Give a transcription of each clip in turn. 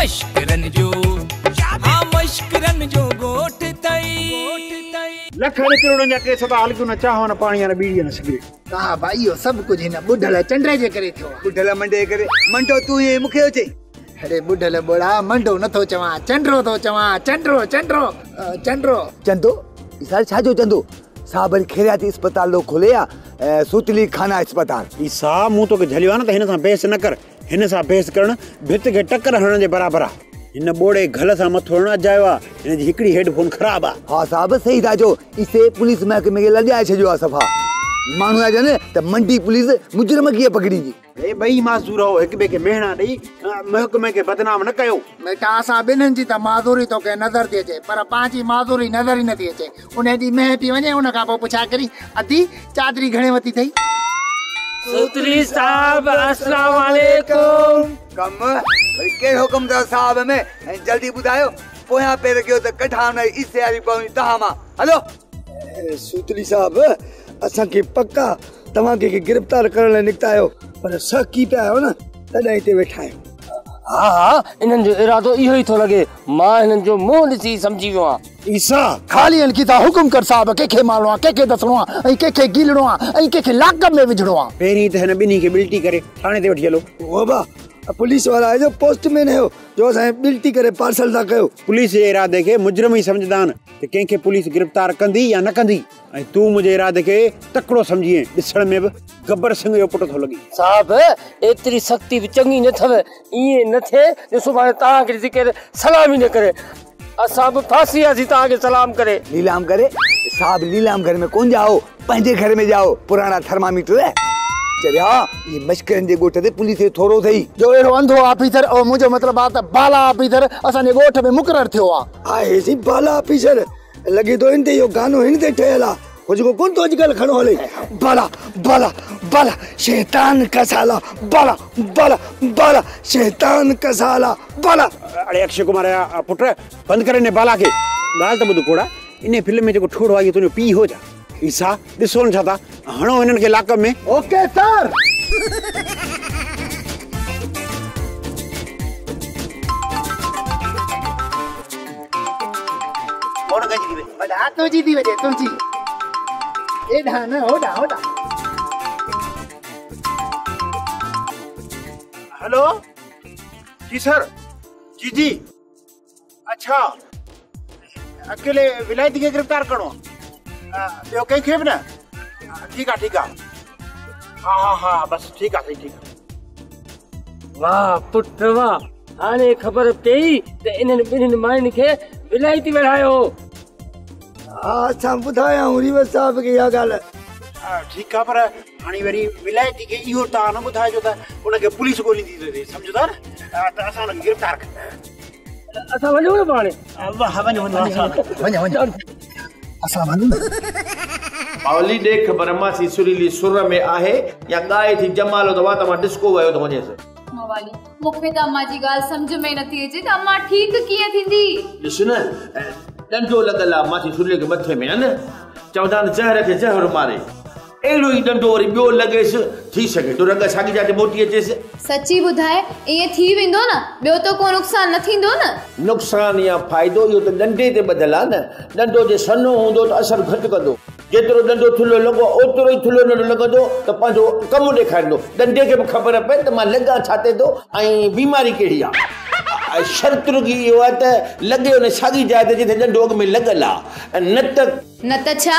मश्करन जो हाँ मश्करन जो गोठ तई लखन करोड़न जा केस त हलकू न चाहो न पानी न बीड़ी न सिगरेट हा भाई यो सब कुछ हिन बुढ़ल चंड्रे जे करे थियो बुढ़ल मंडे करे मंडो तू ये मुखे चई अरे बुढ़ल बोड़ा मंडो न थो चवा चंड्रो थो चवा चंड्रो चंड्रो चंड्रो चंदो इसार छाजो चंदो साबर खैरियाती अस्पताल लो खोले या सूतली खाना अस्पताल ईसा मु तो के झलियो न त हिन सा बहस न कर हिन सा बहस करण भित के टक्कर हणन जे बराबर आ इन बोड़े घल सा मथो न जायो आ इन जी हिकड़ी हेडफोन खराब आ हां साहब सही दाजो इसे पुलिस महकमे के लजाए छजो आ सफा मानू आ जने त मंडी पुलिस मुजरम की पकड़ी जी ए भाई मासूर हो एक बे के मेहना दई महकमे के बदनाम न कयो बेटा असा बिनन जी त माधुरी तो के नजर थी अचे पर पांची माधुरी नजर ही न थी अचे उन जी मह पी वने उन का पो पुछा करी अदी चादरी घणे वती थई सूत्री साहब अस्सलाम वालेकुम कम भई के हुकुम दा साहब में जल्दी बुधायो पोया पे रखियो त कठा न इससे आरी पवनी तहामा हेलो सूतली साहब असा के पक्का तवा के गिरफ्तार करने निकता आयो पर सकी पे आयो ना तडे ते बैठा आयो हाँ हाँ इन्हन जो इरादो इहो ही थो लगे मां इन्हन जो मुंह ॾिसी समझी वियो आ ईसा खाली अन की ता हुकुम कर साहब के मारनो आ के दसणो आ ए के गिलणो आ ए के लाकब में विझणो आ पेरी त हन बिनी के बिल्टी करे थाने ते वठी हलो ओ बा पुलिस वाला है जो पोस्टमैन है जो असा बिल्टी करे पार्सल दा कयो पुलिस जे इरादे के मुजरम ही समझदान कि केंखे पुलिस गिरफ्तार कंदी या न कंदी ऐं तू मुझे इरादे के तकड़ो समझिए दिसण में भी गब्बर सिंह जो पुट थो लगी साहब एतरी सख्ती भी चंगी न थव ये न थे जो सुभाणे ता के जिक्र सलाम ही न करे असा भी फांसी आसी ता के सलाम करे लीलाम करे साहब लीलाम घर में कौन जाओ पंजे घर में जाओ पुराना थर्मामीटर है चलिया ये मश्करन जे गोठ ते पुलिस थोरो थई जो एड़ो अंधो ऑफिसर ओ मुजो मतलब बात बाला ऑफिसर असा ने गोठ में मुकरर थियो आ आए सी बाला ऑफिसर लगे तो इनते यो गानो इनते ठेला हो जो कोन तो अजकल खड़ो हले बाला बाला बाला शैतान का साला बाला बाला बाला शैतान का साला बाला अरे अक्षय कुमार पुट बंद करे ने बाला के गाल त बुध कोड़ा इने फिल्म में जो ठोड़ो आई तो पी हो जा ईसा दिसो न छाता हणो इनन के लाकब में ओके सर कौन गंज की बड़ा तो जी दी वजे तुमची ए ढाना होडा होडा हेलो जी सर जी अच्छा अकेले विलायती के गिरफ्तार करो यो कहीं खेब ना ठीक है हाँ बस ठीक है वाह पुट वाह हाणे खबर पई त इन्हन बिन्हन माइन के विलायती बढ़ायो हां सा बुधाया उरी साहब के या गाल ठीक है पर हानी वरी विलायती के इहो ता न बुधाय जो त उन के पुलिस गोली दी समझदा न त असा उन गिरफ्तार कर असा वणो न पाणे वाह वण असा वनु पावली दे खबर मासी सुरीली सुर में आहे या गाए थी जमालो दवा तमा डिस्को वयो तो वने से मवाली मुखे त अम्मा जी गाल समझ में नथी अचे त अम्मा ठीक कीअं थींदी ॾिस न डंडो लॻल आहे मासी सुरीली के मथे में न चवंदा न जहर के जहर मारे एड़ो ही डंडो वरी ॿियो लॻेस थी सके तो रंग सागी जाते मोटी अचेस सच्ची बुधाए इए थी वेंदो न ॿियो तो को नुकसान न थींदो न नुकसान या फायदो यो तो डंडे ते बदल आहे न डंडो जे सनो हूंदो त असर घट कंदो जेतिरो डंडो थुलो लॻो ओतिरो ई थुलो न लॻंदो त पंहिंजो कमु ॾेखारींदो डंडे खे बि ख़बर पए त मां लॻा छाते थो ऐं बीमारी कहिड़ी आहे शर्त रुगी इहो आहे त लॻे हुन साॻी जाइ ते जिथे डंडो अॻ में लॻल आहे न त छा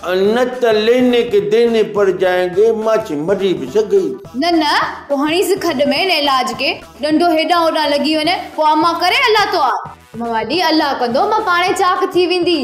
न त लेने के देने पर जाएंगे माच मरी भी सके न पोइ हणीस खॾ में न इलाज के डंडो हेॾां होॾां लॻी वञे पोइ अम्मा करे अल्लाह तो आहे मवाली अल्लाह कंदो मां पाणे चाक थी वेंदी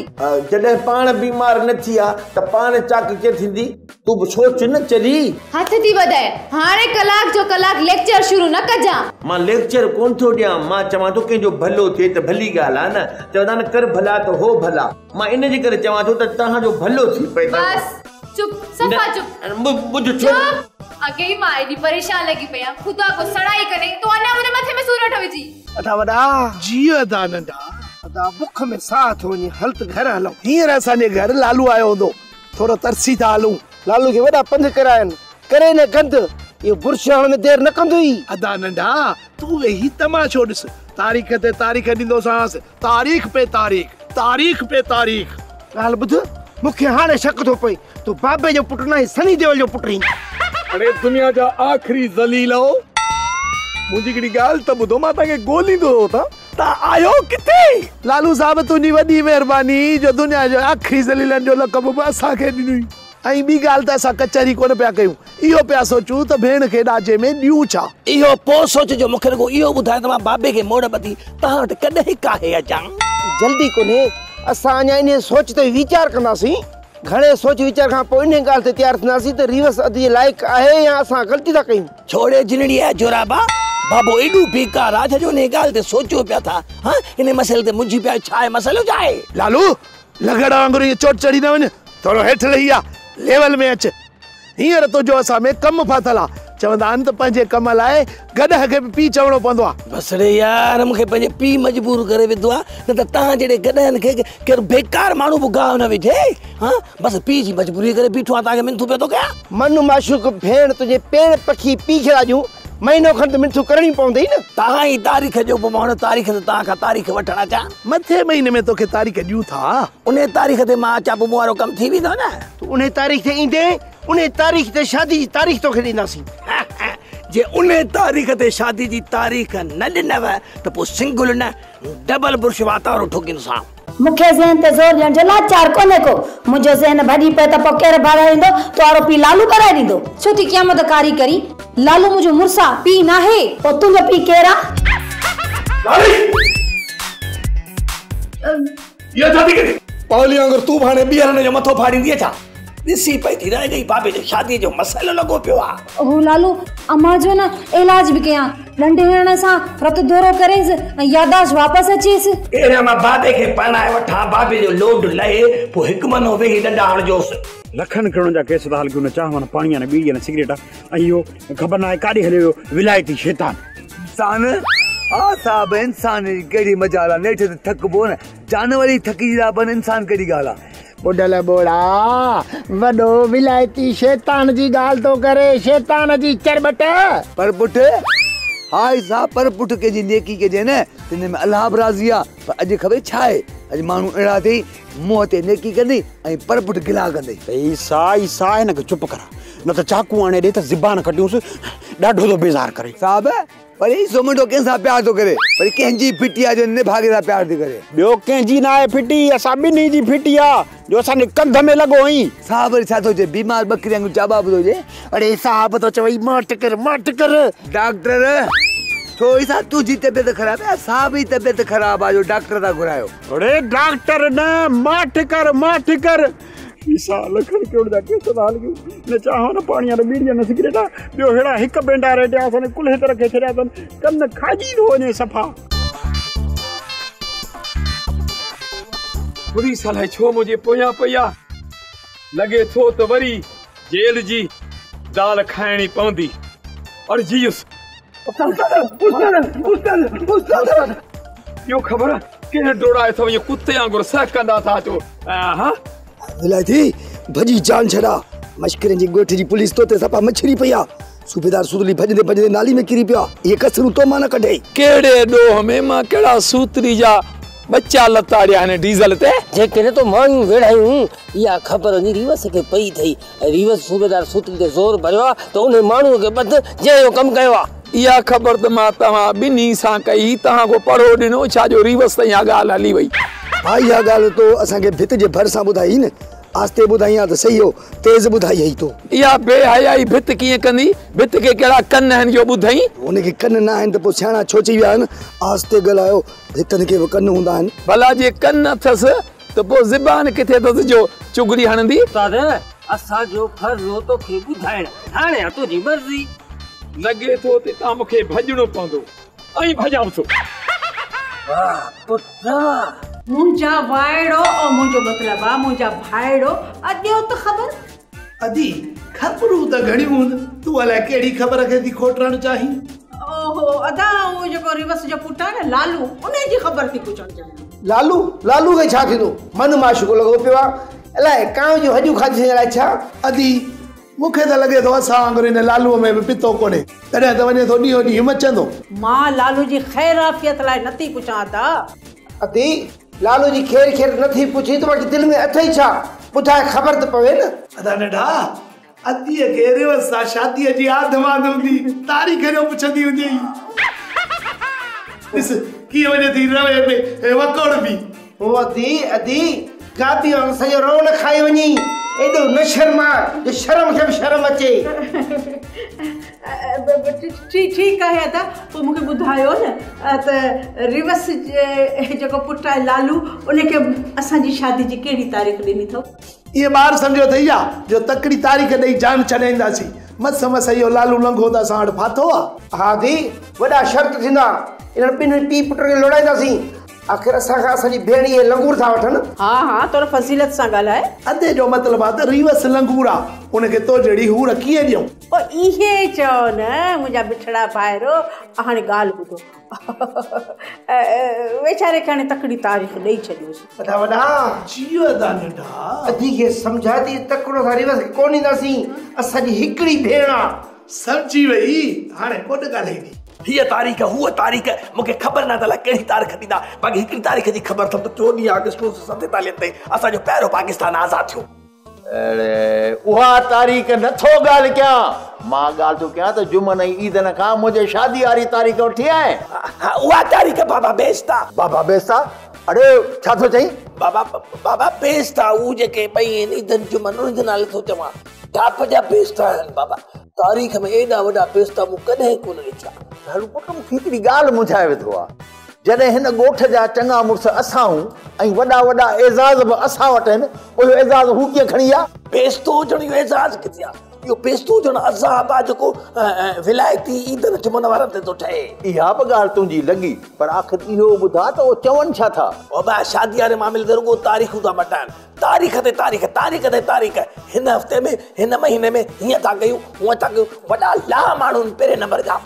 जॾहिं पाण बीमार न थी आ त पाण चाक के थींदी तू सोच न चली हथ थी वधाए हाणे कलाक जो कलाक लेक्चर शुरू न कजा मां लेक्चर कोन थो ॾियां मां चवां थो कंहिंजो भलो थिए त भली ॻाल्हि आहे न चवंदा न कर भला त हो भला मां इन जे करे चवां थो त तव्हांजो भलो थी पए बस चुप सफा चुप ॿुध चुप अगे ही मां एडी परेशान लगी पया खुदा को सड़ाई करे तो अना मुझे मथे में सूरत विजी अदा वडा जियो दा नंदा अदा बुख में साथ होनी हलत घर हलो हीर असाने घर लालू आयो होंदो थोरो तरसी था हलूं लालू के वडा पंध करायन करे न गंद ये बुरशान में देर न कंदो ही अदा नंदा तू वे ही तमाशो दिस तारीख़ ते तारीख़ ॾींदोसांसि, तारीख़ पे तारीख़, तारीख़ पे तारीख़। ॻाल्हि ॿुध, मूंखे हाणे शक थो पए तूं बाबे जो पुटु न सनी देओल जो पुटु आहीं। अरे दुनिया जा आख़िरी ज़लील हो, मुंहिंजी हिकिड़ी ॻाल्हि त ॿुधो, मां तव्हांखे ॻोल्हींदो हो तव्हां आयो किथे? लालू साहब तुंहिंजी वॾी महिरबानी जो दुनिया जो आख़िरी ज़लीलनि जो लक़ब बि असांखे ॾिनई। ऐं ॿी ॻाल्हि त असां कचहरी कोन पिया कयूं, इहो पिया सोचूं त भेण खे ॾाजे में ॾियूं छा। इहो पोइ सोचिजो, मूंखे रुॻो इहो ॿुधाए त मां बाबे खे मोड़ ॿधी तव्हां वटि कॾहिं काहे अचां। जल्दी कोन्हे, असां अञा इन सोच ते वीचार कंदासीं। घणे सोच वीचार खां पोइ इन ॻाल्हि ते तयारु थींदासीं त रिवर्स अदी लाइक़ु आहे या असां ग़लती था कयूं। छोड़े जिनड़ी आहे जोराबा, बाबो एॾो बेकार आहे जो इन ॻाल्हि ते सोचियो पिया था। हाँ, इन मसइले ते मुंहिंजी पिया छा आहे मसइलो छा आहे? लालू लगड़ वांगुरु इहो चोट चढ़ी न वञ, थोरो हेठि लही आ, लेवल में अच। हींअर तुंहिंजो असां में कमु फाथल आहे, चवंदा आहिनि त पंहिंजे कम लाइ गॾह खे बि पीउ चवणो पवंदो आहे। बसि रे यार, मूंखे पंहिंजे पीउ मजबूर करे विधो आहे, न त तव्हां जहिड़े गॾहनि खे केरु बेकार माण्हू बि गाह न विझे। हाँ, बसि पीउ जी मजबूरी करे बीठो आहे, तव्हांखे मिनथू पियो थो कयां। मनु माशूक भेण तुंहिंजे पेड़ पखी पीउ खे ॾाजूं महीनो खनि त मिनथू करणी पवंदी न। तव्हां ई तारीख़ जो पोइ मां हुन तारीख़ ते तव्हां खां तारीख़ वठण अचां। मथे महीने में तोखे तारीख़ ॾियूं था, उन तारीख़ ते मां अचां, पोइ मूं वारो कमु थी वेंदो न। उन तारीख़ ते ईंदे उन तारीख़ ते शादी जी तारीख़ तोखे ॾींदासीं। जे उन तारीख़ ते शादी जी तारीख़ न ॾिनव त पोइ सिंगल न डबल बुर्श वातावरण ठोकींदोसां। मूंखे ज़हन ते ज़ोर ॾियण जो लाचार कोन्हे को, मुंहिंजो ज़हन भॼी पए त पोइ केरु भाड़े ईंदो? तुंहिंजो पीउ लालू कराए ॾींदो। छो थी क़यामत कारी करी? लालू मुंहिंजो मुड़ुसु आहे, पीउ नाहे। पोइ तुंहिंजो पीउ केरु आहे? पावली वांगुरु तूं हाणे ॿीहर जो मथो फाड़ींदी छा? ॾिसी पई थी रह गई बाबे जो शादी जो मसइलो लॻो पियो आहे। ओह लालू, अम्मा जो न इलाज बि कयां, नंढे हण सां रत दौरो करेसि ऐं यादाश्त वापसि अचेसि। अहिड़ा मां बाबे खे पढ़ाए वठां, बाबे जो लोड लहे, पोइ हिकु महीनो वेही डंडा हणजोसि। लखनि करोड़ जा केस था हल कयूं, न चाह माना पाणी न बीड़ी न सिगरेट, ऐं इहो ख़बर न आहे काॾे हलियो वियो विलायती शैतान। इंसान हा साहब, इंसान जी कहिड़ी मजाल आहे, नेठि ते थकबो न, जानवर ई थकी था पर इंसान कहिड़ी ॻाल्हि आहे। बुढल बोड़ा वॾो विलायती शैतान जी ॻाल्हि थो करे, शैतान जी चरबट। पर पुट हाय साहब, पर पुट के जी नेकी कजे न, तिन में अल्लाह बि राज़ी आहे। पर अॼु ख़बर छा आहे, अॼु माण्हू अहिड़ा अथई मुंहं ते नेकी कंदई ऐं पर पुट गिला कंदई। ईसा ईसा हिन खे चुप करा, न त चाकू आणे ॾे त ज़िबान कटियूंसि, ॾाढो थो बेज़ार करे। साहब पर ई सोमंडो कंहिंसां प्यार थो करे, पर कंहिंजी फिटी आहे जो निभागे सां प्यार थी करे। ॿियो कंहिंजी न आहे फिटी, असां ॿिन्ही जी फिटी आहे जो असांजे कंध में लॻो हुई। साहब छा थो चए, बीमार बकरी वांगुरु चाबा बि थो चए। अड़े साहब तो चवई मट कर मट कर। डॉक्टर छो ईसा तुंहिंजी तबियत ख़राब आहे? साहब जी तबियत ख़राब आहे जो डॉक्टर था घुरायो। अड़े डॉक्टर न, मट कर मट कर। ईसा लखन करोड़ जा केस था हल कयूं, न चाहो न पाणी न बीड़ी न सिगरेट, ॿियो अहिड़ा हिकु बेंडा रेटिया असांजे कुल्हे तरह खे छॾिया अथनि, कन खाजी थो वञे सफ़ा। बुरी साल छो मुंहिंजे पोयां पई आहे, लॻे थो त वरी जेल जी दाल खाइणी पवंदी। और जीयुसि इहो ख़बर कंहिं डोड़ाए थो, ईअं कुते वांगुरु सहकंदा था अचो। हा विलायती भॼी जान छॾा, मश्करे जी ॻोठ जी पुलिस तो ते सफ़ा मछरी पई आहे। सूबेदार सूतली भॼंदे भॼंदे नाली में किरी पिया, इहे कसरूं तो मां न कढे। कहिड़े ॾोह में मां कहिड़ा सूतरी जा बच्चा लताड़िया आहिनि डीज़ल ते, जेकॾहिं तो माण्हू वेड़ायूं, इहा ख़बर वञी रिवस खे पई अथई, रिवस सूबेदार सूतरी ते ज़ोर भरियो आहे त उन माण्हूअ खे ॿध जंहिं कमु कयो आहे। इहा ख़बर त मां तव्हां ॿिन्ही सां कई, तव्हां को पढ़ो ॾिनो छा जो रिवस ताईं इहा ॻाल्हि हली वई। हा इहा ॻाल्हि तो असांखे भित जे भरिसां ॿुधाई न, आस्ते ॿुधाई आहे त सही हो, तेज़ ॿुधाई आई तो। इहा बेहयाई भित कीअं कंदी? भित खे कहिड़ा कन आहिनि जो ॿुधाई? उनखे कन न आहिनि त पोइ सियाणा छो चई विया आहिनि आस्ते ॻाल्हायो, भितनि खे बि कन हूंदा आहिनि। भला जे कन अथसि त पोइ ज़बान किथे अथसि जो चुगली हणंदी? असांजो फर्ज़ हो तोखे ॿुधाइण, हाणे तुंहिंजी मर्ज़ी। लॻे थो त तव्हां मूंखे भॼणो पवंदो ऐं भॼां थो। मुंहिंजा वाइड़ो और मुंहिंजो मतिलबु आहे मुंहिंजा भाइड़ो, अॼु त ख़बर अदी ख़बरूं त घणियूं, तूं अलाए कहिड़ी ख़बर खे थी खोटणु चाहीं। ओहो अदा उहो जेको रिवस जो पुटु आहे न लालू, उन जी ख़बर थी पुछणु चाहियां। लालू लालू खे छा थींदो? मन माशूको लॻो पियो आहे, अलाए कांव जूं हॾियूं खाधी अलाए छा। अदी मूंखे त लॻे थो असां वांगुरु हिन लालूअ में बि पितो कोन्हे तॾहिं त वञे थो ॾींहों ॾींहुं हिमचंदो। मां लालू जी ख़ैर आफ़ियत लाइ नथी पुछां त अदी लालू जी खेर नथी पुछी त बाक़ी दिलि में अथई छा ॿुधाए ख़बर त पवे न। अदा नंढा अदीअ खे रिवर्स सां शादीअ जी आदमाद हूंदी तारीख़ जो पुछंदी हूंदी ॾिस कीअं वञे थी रवे में वकोड़ बि ओ अदी गादी सॼो रोन खाई वञी एॾो न शर्मा जो शर्म खे बि शर्म अचे। ठीकु आहे अदा पोइ मूंखे ॿुधायो न त रिवर्स जेको पुटु आहे लालू उनखे असांजी शादी जी कहिड़ी तारीख़ ॾिनी अथव? ये ॿार सम्झो अथई जो तकड़ी तारीख़ ॾेई जान छॾाईंदासीं मस इहो लालू लंघो त असां वटि फाथो आहे। हा दी वॾा शर्त थींदा इन्हनि ॿिन्हिनि पीउ पुट खे लोड़ाईंदासीं आख़िर असांखां असांजी भेणी लंगूर था वठनि। हा तोर फज़ीलत सां ॻाल्हाए। अधे जो मतिलबु आहे त रिवर्स लंगूर आहे उनखे तो जहिड़ी हूर कीअं ॾियूं? इहे चओ न मुंहिंजा बिछड़ा भाइरो हाणे ॻाल्हि ॿुधो वेचारे खे हाणे तकड़ी तारीख़ ॾेई छॾियोसीं। अधी खे सम्झा थी तकड़ो सां रिवर्स कोन ईंदासीं असांजी हिकिड़ी भेण आहे। सम्झी वई हाणे कोन ॻाल्हाईंदी हीअ तारीख़ हूअ तारीख़ मूंखे ख़बर न अथला कहिड़ी तारीख़ ॾींदा बाक़ी हिकिड़ी तारीख़ जी ख़बर अथमि त 14 अगस्त 1947 ते असांजो पहिरियों पाकिस्तान आज़ाद थियो। उहा तारीख़ नथो ॻाल्हि कयां मां ॻाल्हि थो कयां त जुमन ऐं ईदन खां मुंहिंजे शादी वारी तारीख़ वठी आहे। उहा तारीख़ बाबा बेस्ता अरे छा थो चई? बाबा बेस्ता उहे जेके ॿई ईदन जुमन उन्हनि जे नाले थो चवां टाप जा बेस्ता आहिनि बाबा तारीख़ में एॾा वॾा बेस्ता मूं कॾहिं कोन ॾिठा। हलो पुट मूंखे हिकिड़ी ॻाल्हि मुंझाए वेठो आहे जॾहिं हिन ॻोठ जा चङा मुड़ुस असां आहियूं ऐं वॾा एज़ाज़ बि असां वटि आहिनि पोइ एज़ाज़ हू कीअं खणी आहे? बेस्तो हुजण इहो एज़ाज़ किथे आहे? इहो बेस्तो हुजण अज़ाब आहे जेको विलायती ईदन जुमन वारनि ते थो ठहे। इहा बि ॻाल्हि तुंहिंजी लॻी पर आख़िर इहो ॿुधा त उहो चवनि छा था? बाबा शादी वारे मामले ते रुॻो तारीख़ूं था मटाइनि तारीख़ ते तारीख़ हिन हफ़्ते में हिन महीने में हीअं था कयूं हूअं था कयूं वॾा ला माण्हू पहिरें नंबर जा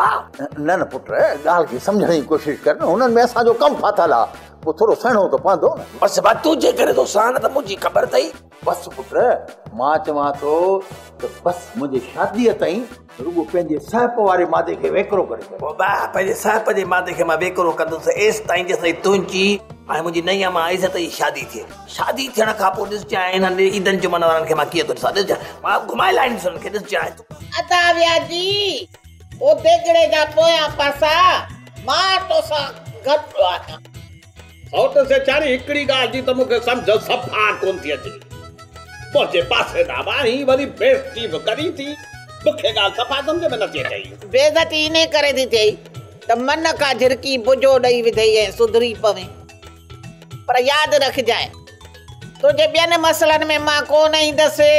न पुट ॻाल्हि खे सम्झण जी कोशिशि कर न हुननि में असांजो कमु फाथल आहे पोइ थोरो सहणो त पवंदो न। बसि तुंहिंजे करे थो सहण त मुंहिंजी ख़बर अथई। बसि पुट मां चवां थो त बसि मुंहिंजी शादीअ ताईं रुॻो पंहिंजे साहिब वारे मादे खे वेकिरो करे बाबा पंहिंजे साहिब जे मादे खे मां वेकिरो कंदुसि एसि ताईं जेसिताईं तुंहिंजी ऐं मुंहिंजी नईं मां इज़त जी शादी थिए। शादी थियण खां पोइ ॾिसजांइ हिननि ईदन जुमन वारनि खे मां कीअं थो ॾिसां ॾिसजांइ मां घुमाए लाईंदुसि हुननि खे ॾिसजांइ अदा व्याजी ओ देगड़े जा पोयां पासा मां तोसां गॾु आहियां। सौट से चारी हिकिड़ी ॻाल्हि जी त मूंखे सम्झ सफ़ा कोन थी अचे मुंहिंजे पासे ना वही वरी बेइज्जती बि करी थी मूंखे ॻाल्हि सफ़ा सम्झ में नथी अचे। बेइज्जती इन करे थी थिए त मन का झिरकी बुझो ॾेई विधई ऐं सुधरी पवे पर यादि रखजांइ तुंहिंजे ॿियनि मसलनि में मां कोन ईंदसि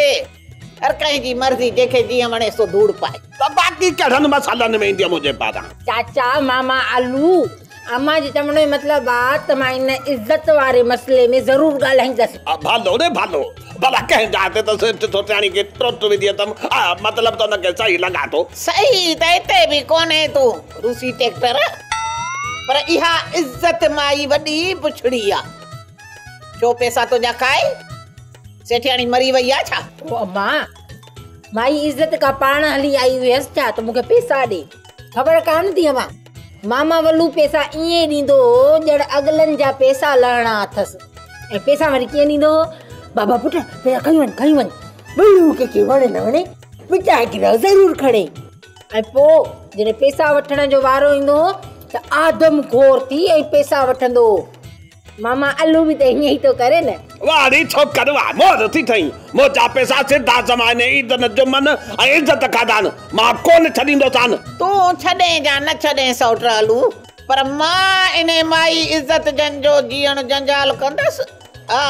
हर कंहिंजी मर्ज़ी जंहिंखे जीअं वणे सो धूड़ पाए त बाक़ी कहिड़नि मसलनि में ईंदी मुंहिंजे पारां? चाचा मामा आलू अम्मा जी चवण जो मतिलबु आहे त मां इन इज़त वारे मसइले में ज़रूरु ॻाल्हाईंदसि। भालो रे भालो भला कंहिं ॻाल्हि ते त सिर्फ़ु थोचाणी खे टोट विधी अथमि मतिलबु त हुनखे सही लॻा थो। सही त हिते बि कोन्हे तूं रूसी ट्रैक्टर पर इहा इज़त माई वॾी पुछड़ी आहे छो पैसा तुंहिंजा खाए सेठियाणी मरी वई आहे छा? अम्मा माई इज़त का पाण हली आई हुयसि छा त मूंखे पैसा ॾे ख़बर कान थी अम्मा मामा वल्लू पैसा ईअं ॾींदो ॼण अगलनि जा पैसा लहणा अथसि ऐं पैसा वरी कीअं ॾींदो? बाबा पुट पैसा खई वञ ॿियो कंहिंखे वणे न वणे विचाए की ज़रूरु खणे ऐं पोइ जॾहिं पैसा वठण जो वारो ईंदो त आदम खोर थी ऐं पैसा वठंदो। मामा आलू भी तो यही तो करे न वारी छोकर वा मोर थी थई मोजा पैसा सिधा जमाने ईदन जुमन ऐं इज्जत खादान मां कोन छडींदो सान तू छडे जा न छडे सौट्रालू पर मां इने माई इज्जत जंजो जीण जंजाल कंदस आ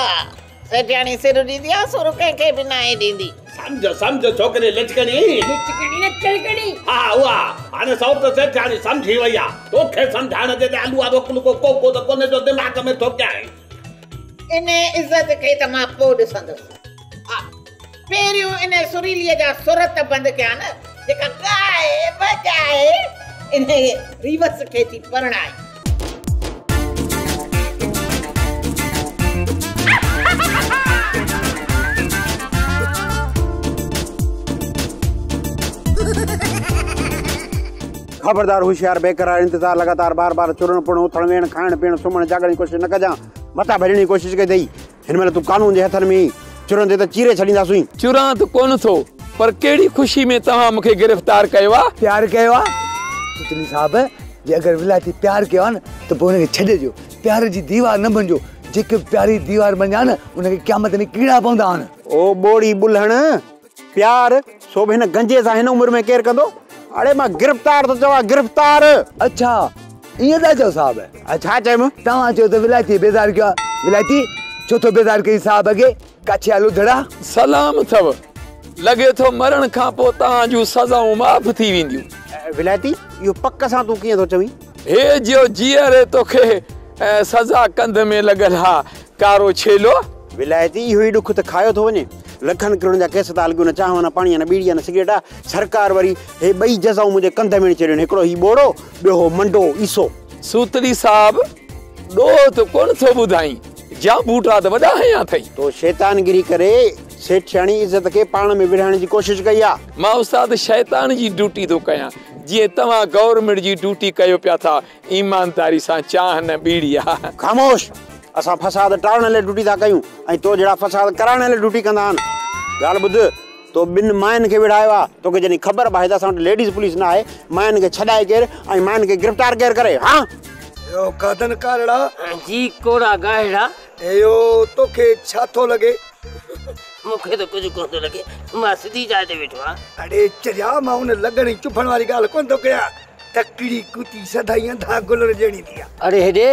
सेठियाणी सिर दीदी आ सुर के भी ना दीदी समझ समझ छोकरे लचकणी न चलकड़ी हां वा आने सौत सेठियाणी समझी वया तोखे समझाण दे आलू आ रोकल को तो कोने जो दिमाग में तो क्या है इने इज्जत के त मां पो दिसंदस आ पेरियो इने सुरीलिया जा सुरत बंद क्या न जेका गाए बजाए इने रिवर्स के थी परणाई खबरदार होशियार बेकरार इंतजार लगातार बार बार चुरण पुण उथण वेहण खाइण पीअण सुम्हण जागण जी कोशिश न कजां मथा भरण जी कोशिश कई अथई हिन महिल तूं कानून जे हथनि में चुरन ते त चीरे छॾींदासीं चुरां त कोन थो पर कहिड़ी ख़ुशी में तव्हां मूंखे गिरफ़्तार कयो आहे प्यार कयो आहे सुतली साहब जे अगरि विलायती प्यार कयो आहे न त पोइ हुनखे छॾिजो प्यार जी दीवार न बणिजो जेके प्यारी दीवार बणिया न उनखे क़यामत में कीड़ा पवंदा आहिनि ओ बोड़ी बुल्हण प्यार सो बि हिन गंजे सां हिन उमिरि में केरु कंदो अड़े मां गिरफ़्तार थो चवां गिरफ़्तार अच्छा ईअं था चओ साहब छा चयमि तव्हां चयो त विलायती बेज़ार कयो आहे विलायती छो थो बेज़ार कई साहब खे काछिया लुधड़ा सलाम अथव लॻे थो मरण खां पोइ तव्हां जूं सज़ाऊं माफ़ थी वेंदियूं विलायती इहो पक सां तूं कीअं थो चवीं हे जो जीअरे तोखे सज़ा कंध में लॻल हा कारो छेलो विलायती इहो ई ॾुख त खायो थो वञे लखनि करोड़ जा केस था लॻियो न चांहि न पाणी न बीड़ी न सिगरेट आहे सरकार वरी हे ॿई जज़ाऊं मुंहिंजे कंध में चढ़ियूं हिकिड़ो ही ॿोड़ो ॿियो हो मंडो ईसो सूतरी साहब ॾोह त कोन थो ॿुधाई जा बूटा त वॾा हया अथई तो शैतानगिरी करे सेठियाणी इज़त खे पाण में विढ़ाइण जी कोशिश कई आहे मां उस्ताद शैतान जी ड्यूटी थो कयां जीअं तव्हां गवर्नमेंट जी ड्यूटी कयो पिया था ईमानदारी सां चांहि न बीड़ी आहे ख़ामोश असां फसाद टालण लाइ ड्यूटी था कयूं ऐं तो जहिड़ा फसाद कराइण लाइ ड्यूटी कंदा आहिनि ॻाल्हि ॿुध तो ॿिनि माइनि खे विढ़ायो आहे तोखे जॾहिं ख़बर पए त असां वटि लेडीज़ पुलिस न आहे माइनि खे छॾाए केरु ऐं माइनि खे गिरफ़्तार केरु करे हा यो कादन कारड़ा जी कोड़ा गाहिड़ा एयो तोखे छा थो लॻे मूंखे त कुझु कोन थो लॻे मां सिधी जाइ ते वेठो आहियां अड़े चरिया मां हुन लॻण चुभण वारी ॻाल्हि कोन थो कयां तकड़ी कुती सदाई अंधा गुलर जहिड़ी थी आहे अरे हेॾे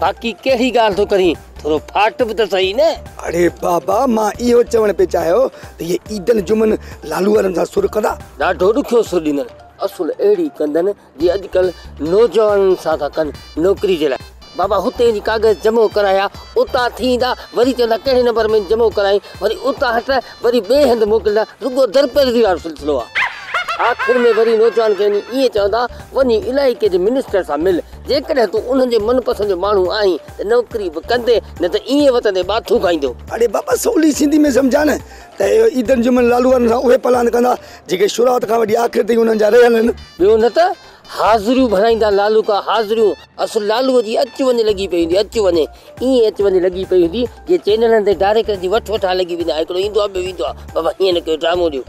बाक़ी कहिड़ी ॻाल्हि थो करीं थोरो फाट बि त सही न अरे बाबा मां इहो चवण पे चाहियो त इहे ईदन जुमन लालू वारनि सां सुर कंदा ॾाढो ॾुखियो सुर ॾींदनि असुल अहिड़ी कंदनि जीअं अॼुकल्ह नौजवाननि सां था कनि नौकिरी जे लाइ बाबा हुते जी कागज़ जमो कराया उतां थींदा वरी चवंदा कहिड़े नंबर में जमो कराई वरी उतां हट वरी ॿिए हंधि मोकिलींदा रुगो दरपेरदी वारो सिलसिलो आहे आख़िर में वरी नौजवान खे ईअं चवंदा वञी इलाइक़े जे मिनिस्टर सां मिल जेकॾहिं तूं उन्हनि जे मनपसंदि जो माण्हू आहीं त नौकिरी बि कंदे न त ईअं वतंदे बाथू खाईंदो अरे बाबा सवली सिंधी में सम्झा न त ईदन जुमन लालू वारनि सां उहे प्लान कंदा जेके शुरूआत खां वठी आख़िर ताईं उन्हनि जा रहियल आहिनि ॿियो न त हाज़िरियूं भराईंदा लालू का हाज़िरियूं असुल लालूअ जी अच वञ लॻी पई हूंदी अच वञे ईअं अच वञ लॻी पई हूंदी जीअं चैनलनि ते डायरेक्टर जी वठ वठा लॻी वेंदा हिकिड़ो ईंदो आहे ॿियो वेंदो आहे बाबा हीअं न कयो ड्रामो ॾियो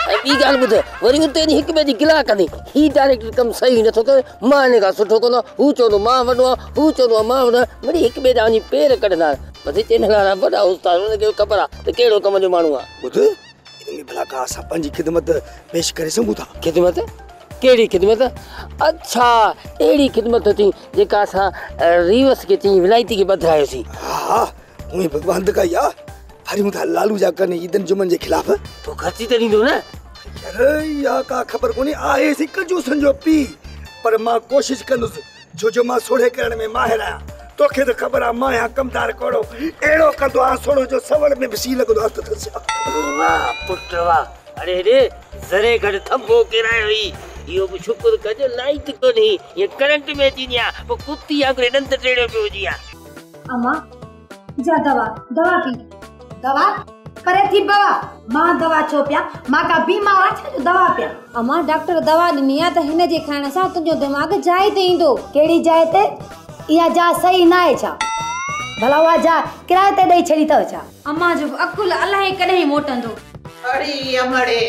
ऐं ॿी ॻाल्हि ॿुध वरी उते हिक ॿिए जी गिला कंदी हीउ डायरेक्टर कमु सही नथो करे मां हिन खां सुठो कंदो हू चवंदो मां वॾो आहे हू चवंदो आहे मां वॾो आहे वरी हिक ॿिए जा वञी पेर कढंदा वधी चैनल वारा वॾा उस्ताद हुनखे ख़बर आहे त कहिड़ो कम जो माण्हू आहे ॿुध इन में भला का असां पंहिंजी ख़िदमत पेश करे सघूं था ख़िदमत कहिड़ी ख़िदमत अच्छा अहिड़ी ख़िदमत थी जेका असां रीवस खे चई विलायती खे ॿधायोसीं हा उहे भॻवान त कई आहे हरियूं था लालू जा कनि ईदन जुमन जे ख़िलाफ़ तो ख़र्ची त ॾींदो न अरे या का ख़बर कोन्हे आहे हिकु जूसन जो पी पर मां कोशिशि कंदुसि छो मां सोढ़े करण में माहिर आहियां तोखे त ख़बर आहे मां आहियां कमदार कोड़ो अहिड़ो कंदो आहे सोढ़ो जो सवड़ में बि सी लॻंदो आहे त वाह पुट वाह अरे रे ज़रे घटि थंबो किरायो हुई इहो बि शुक्र कजो लाइट कोन्हे ये करंट में अची वञा पोइ कुती वांगुरु ॾंद टेड़ियो पियो हुजी अम्मा जा दवा पी दवा परे थी बाबा मां दवा छो पिया मां का बीमार आहे जो दवा पिया अम्मा डॉक्टर दवा ॾिनी आहे त हिन जे खाइण सां तुंहिंजो दिमाग़ जाइ ते ईंदो कहिड़ी जाइ ते इहा जा सही न आहे छा भला उहा जा किराए ते ॾेई छॾी अथव छा अम्मा जो अकुल अलाए कॾहिं मोटंदो अड़ी अमड़े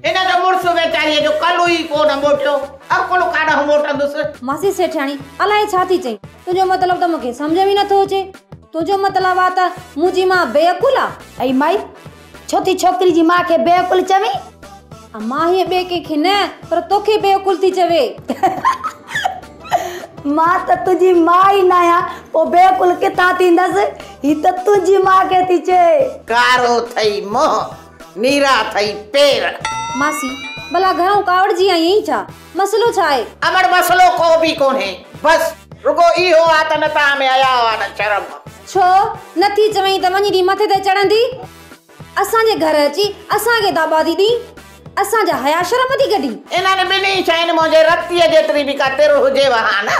हिन जो मुड़ुसु वेचारीअ जो कल्ह ई कोन मोटियो अकुल काॾां मोटंदुसि मासी सेठाणी अलाए छा थी चई तुंहिंजो मतिलबु त मूंखे सम्झ में नथो अचे तुंहिंजो मतिलबु आहे त मुंहिंजी मां बेअकुल आहे ऐं माई छो थी छोकिरी जी माउ खे बेअकुल चवे मां हीअ ॿिए कंहिंखे न पर तोखे बेअकुल थी चवे मां त तुंहिंजी माउ ई न आहियां पोइ बेअकुल किथां थींदसि ही त तुंहिंजी माउ खे थी चए कारो थई मुंहुं नीरा थई पेर मासी भला घणो कावड़जी आई आहीं छा मसलो छा आहे अमड़ मसलो को बि कोन्हे बस रुगो इहो आहे त न तव्हां में आया हुआ न शर्म छो नथी चवई त वञी ॾी मथे ते चढ़ंदी असांजे घर अची असांखे दाबादी ॾी असांजा हया शर्म थी कढी इन्हनि ॿिन्ही शयुनि मुंहिंजे रतीअ जेतिरी बि का तिर हुजेव हा न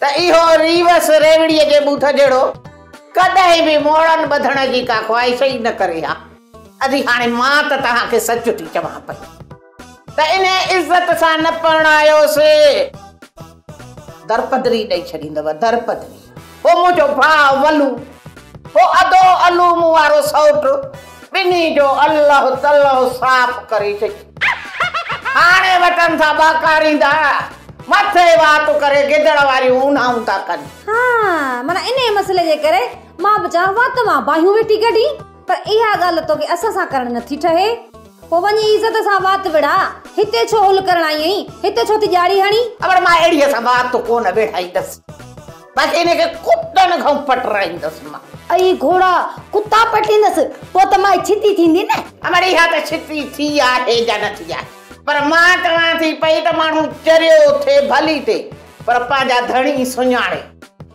त इहो रीवस रेवड़ीअ जे बूथ जहिड़ो कॾहिं बि मोड़नि ॿधण जी का ख़्वाहिश ई न करे हा अॼु हाणे मां त तव्हांखे सच थी चवां पई त इन इज्जत सां न परणायोसे दरपदरी ॾेई छॾींदव दरपदरी। हो मुंहिंजो भाउ वलू, हो अदो अलूम वारो सौट, ॿिन्ही जो अल्लाह तल्लाह साफ़ करे छॾी। हाणे वटनि था बाकारींदा मथे वात करे गिदड़ वारियूं ऊन्हाऊं था कनि। हाँ माना इन मसले जे करे मां बचा वात मां बाहियूं वेठी कढी, पर इहा ॻाल्हि तो के असां सां करण नथी ठहे। पो वञी इज्जत सां वात विड़ा, हिते छो हुल करण आई आहीं, हिते छो थी ॼाड़ी हणी? अबर मां अहिड़ीअ सां वात कोन वेठाईंदसि, बाक़ी इनखे कुतनि खां पटराईंदसि मां। अई घोड़ा कुत्ता पटींदसि पो त मां छिती थींदी न। अमर इहा त छिती थी आहे या न थी आहे, पर मां चवां थी पई त माण्हू चरियो थे भली थे, पर पंहिंजा धणी सुञाणे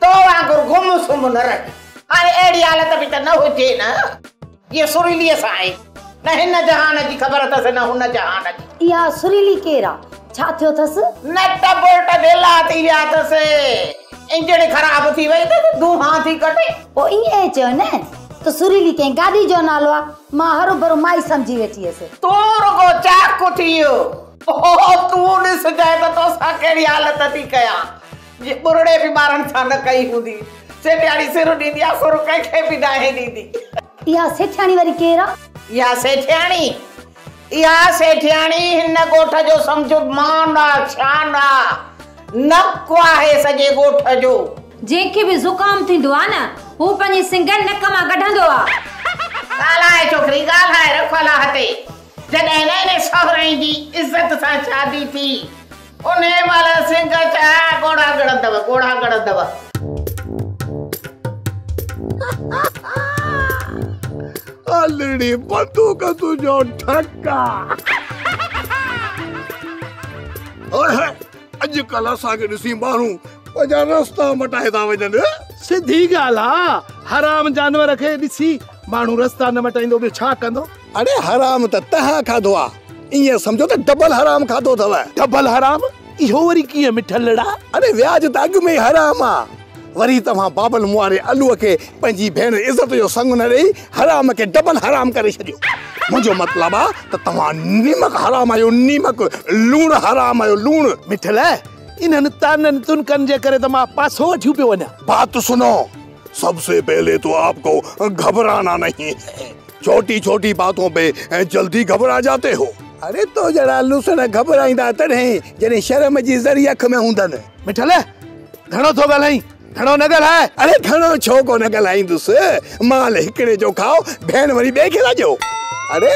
तो वांगुरु गुम सुम न रहे। हाणे अहिड़ी हालत बि त न हुजे न, ये सुरीलीअ सां आहे, न हिन जहान जी ख़बर अथसि न हुन जहान जी। इहा सुरीली केरा छा थियो अथसि? नट बोल्ट ढिला थी विया अथसि, इंजण ख़राब थी वई त धूहा थी कटे। पोइ ईअं चयो न त सुरीली कंहिं गाॾी जो नालो आहे, मां हरू भरू माई सम्झी वेठी हुयसि। तूं रुगो चाकू थी वियो, तूं ॾिस जाए त तोसां कहिड़ी हालत थी कयां, जे ॿुरड़े बि ॿारनि सां न कई हूंदी। सेठियाणी सिर ॾींदी आहे, सुर कंहिंखे बि नाहे ॾींदी। इहा सेठियाणी वरी केरु आहे? इहा सेठियाणी हिन ॻोठ जो सम्झो मान आहे, शान आहे, नक आहे सॼे ॻोठ जो। जंहिंखे बि ज़ुकाम थींदो आहे न, हू पंहिंजी सिंगनि नक मां कढंदो आहे। ॻाल्हाए छोकिरी ॻाल्हाए रखला हते, जॾहिं नए सहुरे जी इज्जत सां शादी थी, उन महिल सिंग छा गोड़ा गड़ंदव, गोड़ा गड़ंदव। अलड़ी बंदूक तुझो ठक्का। ओए अॼुकल्ह असांखे ॾिसी माण्हू पंहिंजा रस्ता मटाए था वञनि। सिधी ॻाल्हि आहे, हराम जानवर खे ॾिसी माण्हू रस्ता न मटाईंदो बि छा कंदो? अरे हराम त तव्हां खाधो आहे, ईअं सम्झो त डबल हराम खाधो अथव। डबल हराम इहो वरी कीअं मिठलड़ा? अरे व्याज त अॻु में हराम आहे, वरी तव्हां बाबल मुआरे अलूअ खे पंहिंजी भेण इज़त जो संग न ॾेई हराम खे डबल हराम करे छॾियो। मुंहिंजो मतिलबु आहे त तव्हां नीमक हराम आहियो, नीमक, लूण हराम आहियो, लूण। मिठल इन्हनि ताननि तुनकनि जे करे त मां पासो वठी पियो वञा। बात सुनो, सबसे पहले तो आपको घबराना नहीं है, छोटी छोटी बातों पे जल्दी घबरा जाते हो। अरे तो जरा लुसण घबराईंदा तॾहिं जॾहिं शर्म जी ज़री अख में हूंदनि। मिठल घणो थो ॻाल्हाई, घणो न ॻाल्हाए। अरे घणो छो कोन ॻाल्हाईंदुसि, माल हिकिड़े जो खाओ, भेण वरी ॿिए खे लाजो। अरे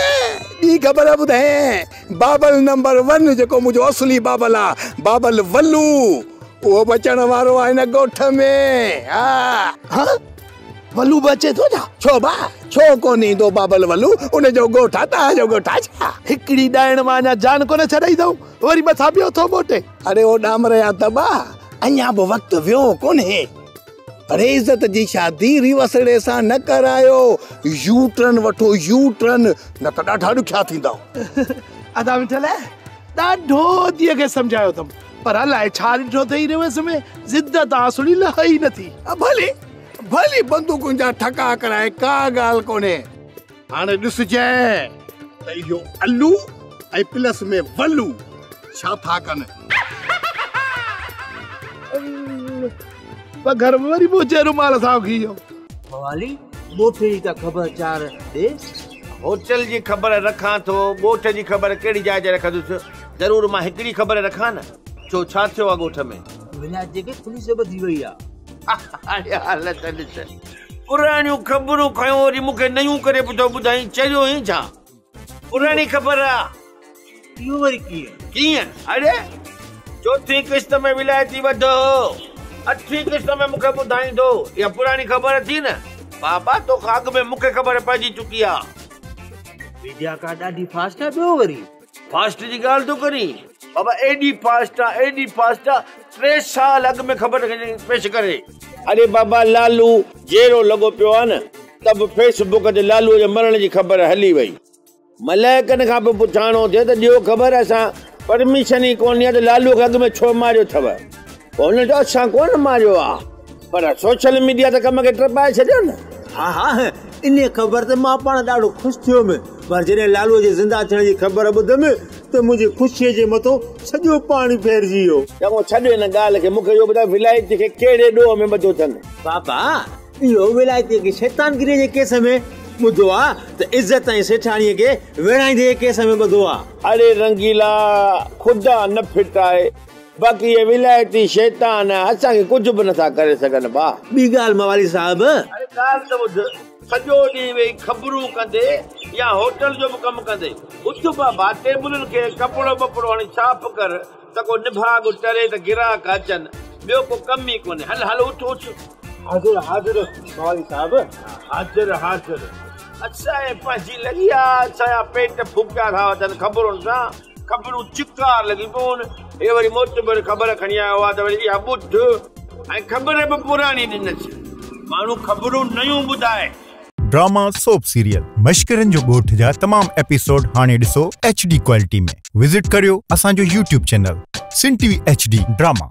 ॿी ख़बर ॿुधाए, बाबल नंबर 1 जेको मुंहिंजो असली बाबल आहे, बाबल वल्लू, उहो बचण वारो आहे हिन ॻोठ में। हा वल्लू बचे थो छा? छो बा छो कोन ईंदो बाबल वल्लू, उनजो ॻोठ आहे, तव्हांजो ॻोठ आहे छा? हिकिड़ी ॾाइण मां अञा जान कोन छॾाई अथऊं, वरी मथां ॿियो थो मोटे। अरे ओ डामर या तबा अञा बि वक़्तु वियो कोन्हे। अरे इज़त जी शादी रिवसड़े सां न करायो, यू टर्न वठो, यू टर्न, न त ॾाढा ॾुखिया थींदा। अदा मिठल ॾाढो धीअ खे सम्झायो अथमि, पर अलाए छा ॾिठो अथई रिवस में ज़िद तासुड़ी लही नथी। भली भली बंदूकुनि जा ठका कराए, का ॻाल्हि कोन्हे। हाणे ॾिसजे त इहो अलू ऐं प्लस में वल्लू छा था कनि। घर में वरी मोचे रुमाल सां घियो। वाली मोटे जी त ख़बर चार दे, होटल जी ख़बर रखां थो, ॻोठ जी ख़बर कहिड़ी जाइ ते रखंदुसि? ज़रूर मां हिकिड़ी ख़बर रखां न। छो छा थियो आहे ॻोठ में? विलायत जेके पुलिस ॿधी वई आहे। हालत ॾिस, पुराणियूं ख़बरूं खयो वरी मूंखे नयूं करे पुछो, ॿुधाई चरियो ई छा? पुराणी ख़बर आहे। इहो वरी कीअं? अरे चौथी किस्त में विलायती वधो, 8वीं किस्त में मूंखे ॿुधाईंदो, इहा पुराणी ख़बर थी न। बाबा तो अॻु में मूंखे ख़बर पइजी चुकी आहे। विद्या का ॾाढी फास्ट आहे। ॿियो वरी फास्ट जी ॻाल्हि थो करी? बाबा एडी फास्ट आहे, एडी फास्ट आहे, 3 साल अॻु में ख़बर पेश करे। अरे बाबा लालू जहिड़ो लॻो पियो आहे न, तब फेसबुक ते लालूअ जे मरण जी ख़बर हली वई। मलाइकनि खां बि पुछाणो थिए त ॾियो ख़बर, असां परमिशन ई कोन्हे त लालूअ खे अॻु में छो मारियो अथव। हुन जो असां कोन मारियो आहे, पर सोशल मीडिया ते कम खे टपाए छॾियो न। हाँ इन ख़बर ते मां पाण ॾाढो ख़ुशि थियो। पर जॾहिं लालूअ जे ज़िंदा थियण जी ख़बर ॿुधमि त मुंहिंजी ख़ुशीअ जे मथां सॼो पाणी फेरजी वियो। चङो छॾ हिन ॻाल्हि खे, मूंखे इहो ॿुधाए विलायती खे कहिड़े ॾोह में ॿधो अथनि? पापा इहो विलायती खे शैतानगिरीअ जे केस में ॿुधो आहे त इज़त ऐं सेठाणीअ खे विड़ाईंदे जे केस में ॿुधो आहे। अरे रंगीला खुदा न फिटाए, बाक़ी ये विलायती शैतान असांखे कुझु बि नथा करे सघनि। भाउ ॿी ॻाल्हि मवाली साहिब, अरे ॻाल्हि त ॿुध, सॼो ॾींहुं वेही ख़बरूं कंदे या होटल जो बि कमु कंदे उथ बाबा टेबलुनि खे कपिड़ो वपिड़ो हाणे साफ़ कर त को निभाग टरे त गिराक अचनि, ॿियो को कम ई कोन्हे। हल हल उठ उठ। हाज़िर हाज़िर मवाली साहिब, हाज़िर हाज़िर। असांजे पंहिंजी लॻी आहे, असांजा पेट फुकिया था वञनि ख़बरुनि सां, ख़बरूं चिकार लॻी पवनि। हे वरी मोतबर ख़बर खणी आयो आहे त वरी इहा ॿुध, ऐं ख़बर बि पुराणी ॾिनसि, माण्हू ख़बरूं नयूं ॿुधाए। ड्रामा सोप सीरियल मश्करनि जो ॻोठ जा तमाम एपिसोड हाणे ॾिसो HD क्वालिटी में। विज़िट करियो असांजो YouTube चैनल सिन TV HD ड्रामा।